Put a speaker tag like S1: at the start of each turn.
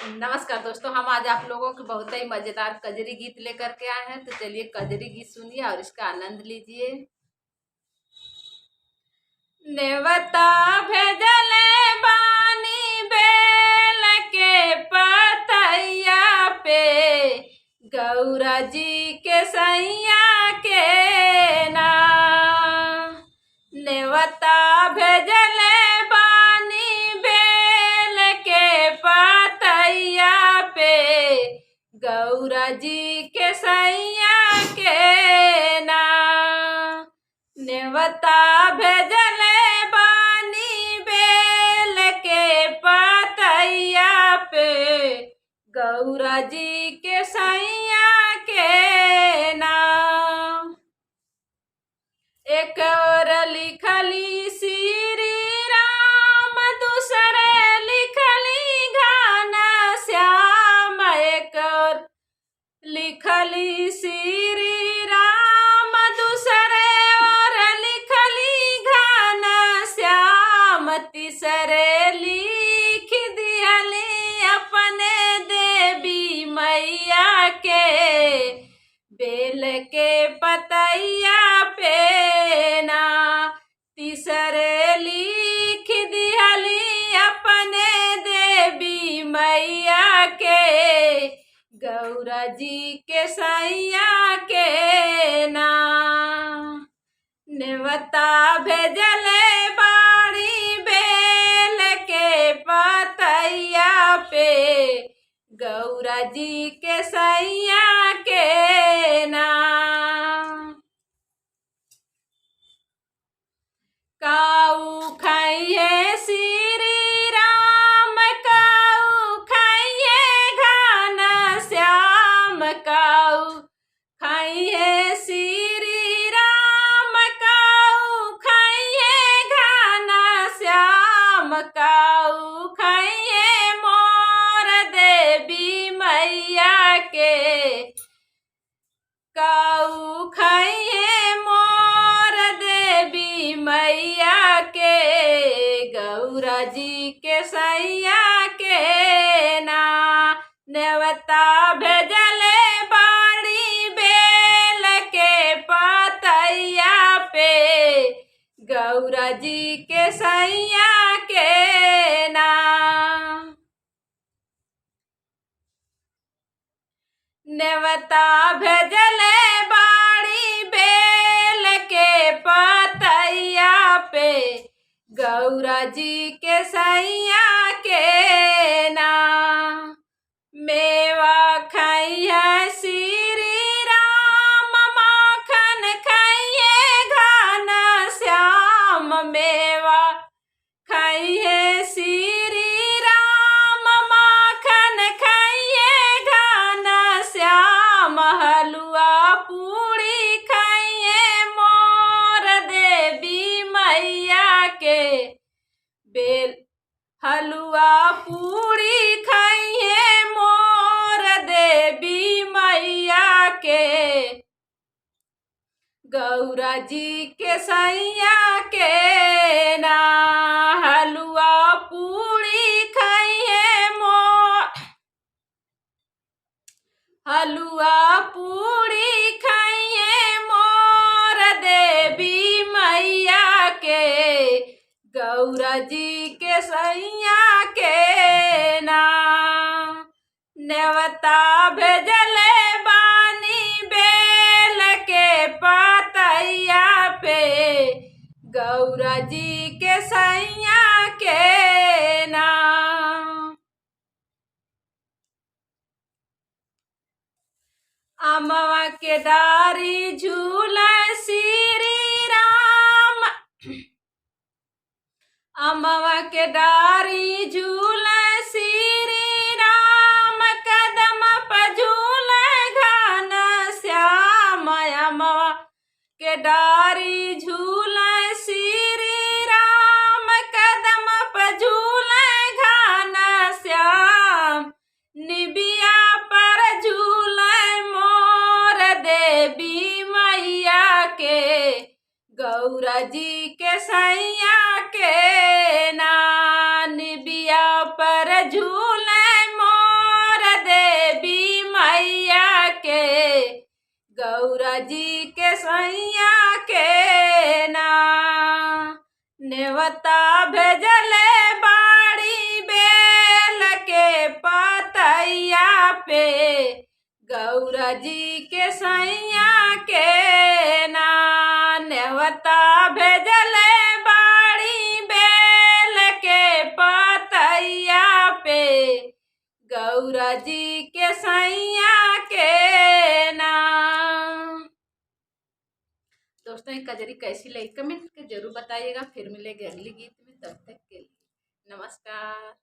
S1: नमस्कार दोस्तों, हम आज आप लोगों के बहुत ही मजेदार कजरी गीत लेकर के आए हैं। तो चलिए कजरी गीत सुनिए और इसका आनंद लीजिए। नेवता भेजले बानी बेल के पतैया पे, गौरा जी के सैया के ना। नेवता भेजले बानी बेल के पतैया पे, गौरा जी के सैया के ना। नेवता भेजले बानी बेल के पतैया पे, गौरा जी के सैया के नाम। एक और लिखली श्री राम, दूसरे लिखली घना श्याम। एक और लिखली श्री राम, दूसरे और लिखली घना श्याम। तीसरे लिख दिहली अपने देवी मैया के, बेल के पतैया पे ना। तीसरे लिख दिहली अपने देवी मैया के, गौरा जी के सैया के ना। नेवता भेजले बाड़ी बेल के पतैया पे, गौरा जी के सैया के ना। काऊ खाइए श्री राम, काऊ खाइए घना श्याम। काऊ खाइए श्री राम, काऊ खाइए घना श्याम। काऊ खाइए मोर देवी मैया के, काऊ खाइए मोर देवी मैया के, गौरा जी के सैया के ना। नेवता भेजले बाड़ी बेल के पतैया पे, गौरा जी के सैया के ना। नेवता भेजले बाड़ी बेल के पतैया पे, गौरा जी के सैया के ना। मेवा खाइए श्री राम, माखन खाइए घना श्याम। मेवा खाइए श्री राम, माखन खाइए घना श्याम। हलुआ पूड़ी खाइए मोर देवी मैया के, बेल हलुआ पूड़ी खाइए मोर देवी मैया के, गौरा जी के सैया के ना। हलुआ पूड़ी खाइए हलुआ पूड़ी खाइए मोर देवी मैया के, गौरा जी के सैया के ना। नेवता भेजले बानी बेल के पतैया पे, गौरा जी के सैया के ना। अमवा के डारी झूला श्री राम, अमवा के डारी झूला श्री राम। कदम पर झूले घना श्याम। अमवा के डारी झूला श्री राम, कदम पर झूले घना श्याम। निबिया पर झूले मोर देवी मैया के, गौरा जी के सैया के ना। निबिया पर झूले मोर जी के सैया के ना नेवता भेजले बाड़ी बेल के पतैया पे गौरा जी के सैया के ना नेवता भेजले बाड़ी बेल के पतैया पे गौरा जी के सैया के ना। दोस्तों ये कजरी कैसी लगी कमेंट करके जरूर बताइएगा। फिर मिलेंगे अगले गीत में, तब तक के लिए नमस्कार।